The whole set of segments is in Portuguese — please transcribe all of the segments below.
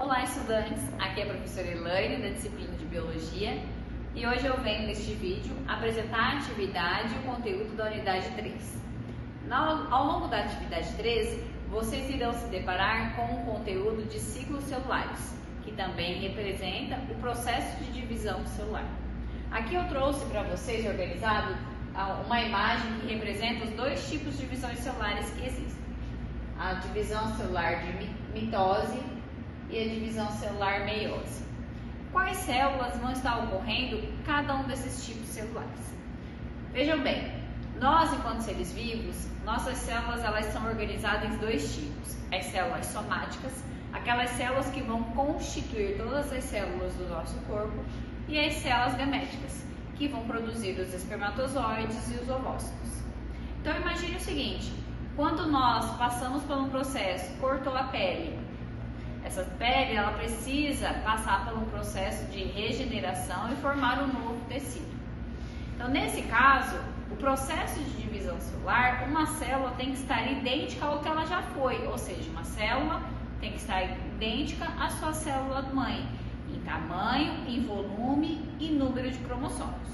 Olá, estudantes! Aqui é a professora Elaine, da disciplina de Biologia, e hoje eu venho neste vídeo apresentar a atividade e o conteúdo da unidade 3. Ao longo da atividade 13, vocês irão se deparar com o conteúdo de ciclos celulares, que também representa o processo de divisão celular. Aqui eu trouxe para vocês organizado uma imagem que representa os dois tipos de divisões celulares que existem: a divisão celular de mitose e a divisão celular meiose. Quais células vão estar ocorrendo cada um desses tipos celulares? Vejam bem, nós, enquanto seres vivos, nossas células elas são organizadas em dois tipos: as células somáticas, aquelas células que vão constituir todas as células do nosso corpo, e as células gaméticas, que vão produzir os espermatozoides e os ovócitos. Então imagine o seguinte: quando nós passamos por um processo, cortou a pele, essa pele ela precisa passar por um processo de regeneração e formar um novo tecido. Então, nesse caso, o processo de divisão celular, uma célula tem que estar idêntica ao que ela já foi, ou seja, uma célula tem que estar idêntica à sua célula mãe, em tamanho, em volume e número de cromossomos.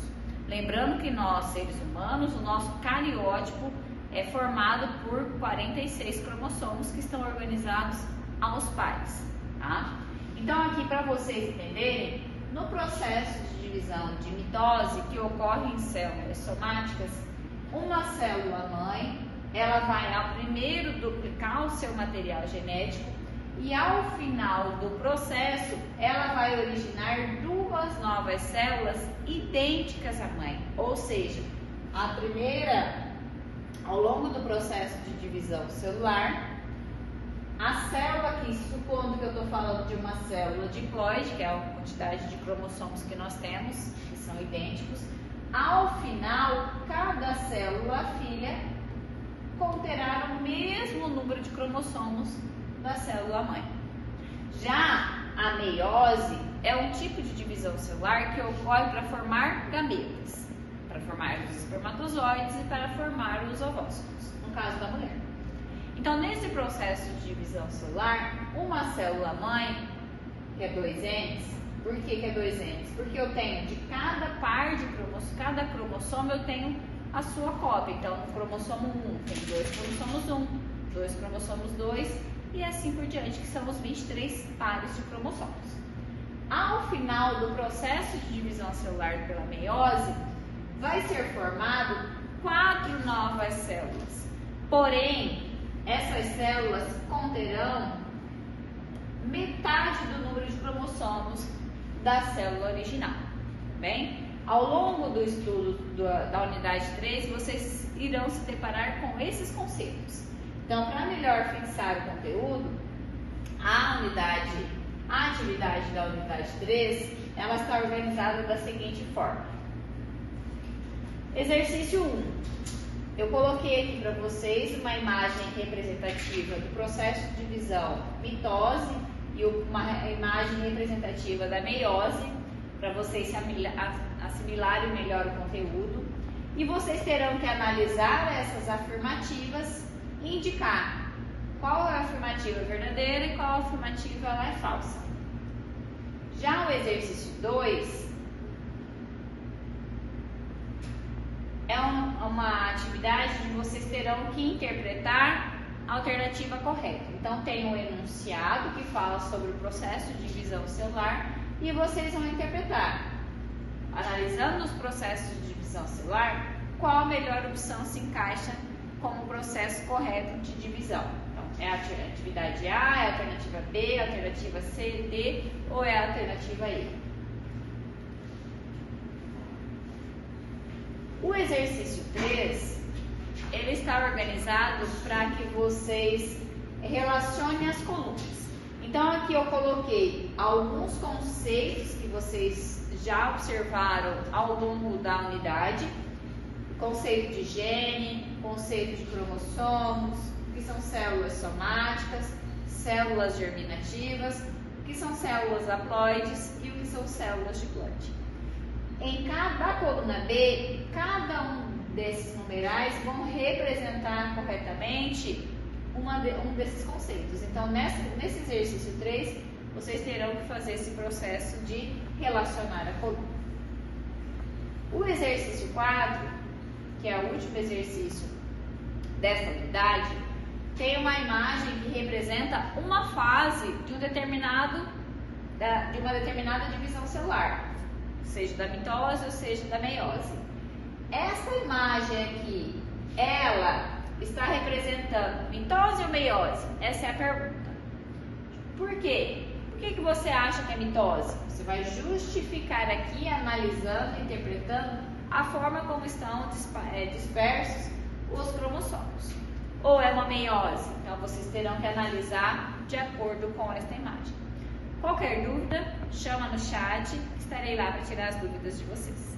Lembrando que nós, seres humanos, o nosso cariótipo é formado por 46 cromossomos que estão organizados aos pares, tá? Então aqui, para vocês entenderem, no processo de divisão de mitose que ocorre em células somáticas, uma célula mãe, ela vai ao primeiro duplicar o seu material genético e ao final do processo ela vai originar duas novas células idênticas à mãe, ou seja, a primeira, ao longo do processo de divisão celular, a célula aqui, supondo que eu estou falando de uma célula diploide, que é a quantidade de cromossomos que nós temos, que são idênticos, ao final, cada célula filha conterá o mesmo número de cromossomos da célula mãe. Já a meiose é um tipo de divisão celular que ocorre para formar gametas, para formar os espermatozoides e para formar os ovócitos, no caso da mulher. Então, nesse processo de divisão celular, uma célula mãe, que é 2 Ns, por que é 2 Ns? Porque eu tenho de cada par de cromossomos, cada cromossomo eu tenho a sua cópia. Então, no cromossomo 1 tem 2 cromossomos 1, 2 cromossomos 2 e assim por diante, que são os 23 pares de cromossomos. Ao final do processo de divisão celular pela meiose, vai ser formado 4 novas células. Porém, essas células conterão metade do número de cromossomos da célula original. Bem, ao longo do estudo da unidade 3, vocês irão se deparar com esses conceitos. Então, para melhor fixar o conteúdo, a atividade da unidade 3, ela está organizada da seguinte forma. Exercício 1. Eu coloquei aqui para vocês uma imagem representativa do processo de divisão mitose e uma imagem representativa da meiose, para vocês assimilarem melhor o conteúdo. E vocês terão que analisar essas afirmativas e indicar qual é a afirmativa verdadeira e qual a afirmativa ela é falsa. Já o exercício 2 é uma atividade onde vocês terão que interpretar a alternativa correta. Então, tem um enunciado que fala sobre o processo de divisão celular e vocês vão interpretar, analisando os processos de divisão celular, qual a melhor opção se encaixa como processo correto de divisão. Então, é a atividade A, é a alternativa B, a alternativa C, D ou é a alternativa E. O exercício 3, ele está organizado para que vocês relacionem as colunas. Então, aqui eu coloquei alguns conceitos que vocês já observaram ao longo da unidade: conceito de gene, conceito de cromossomos, que são células somáticas, células germinativas, que são células haploides e o que são células diploide. Em cada coluna B, cada um desses numerais vão representar corretamente um desses conceitos. Então, nesse exercício 3, vocês terão que fazer esse processo de relacionar a coluna. O exercício 4, que é o último exercício desta unidade, tem uma imagem que representa uma fase de uma determinada divisão celular, seja da mitose ou seja da meiose. Essa imagem aqui, ela está representando mitose ou meiose? Essa é a pergunta. Por quê? Por que você acha que é mitose? Você vai justificar aqui, analisando, interpretando a forma como estão dispersos os cromossomos. Ou é uma meiose? Então vocês terão que analisar de acordo com esta imagem. Qualquer dúvida, chama no chat, estarei lá para tirar as dúvidas de vocês.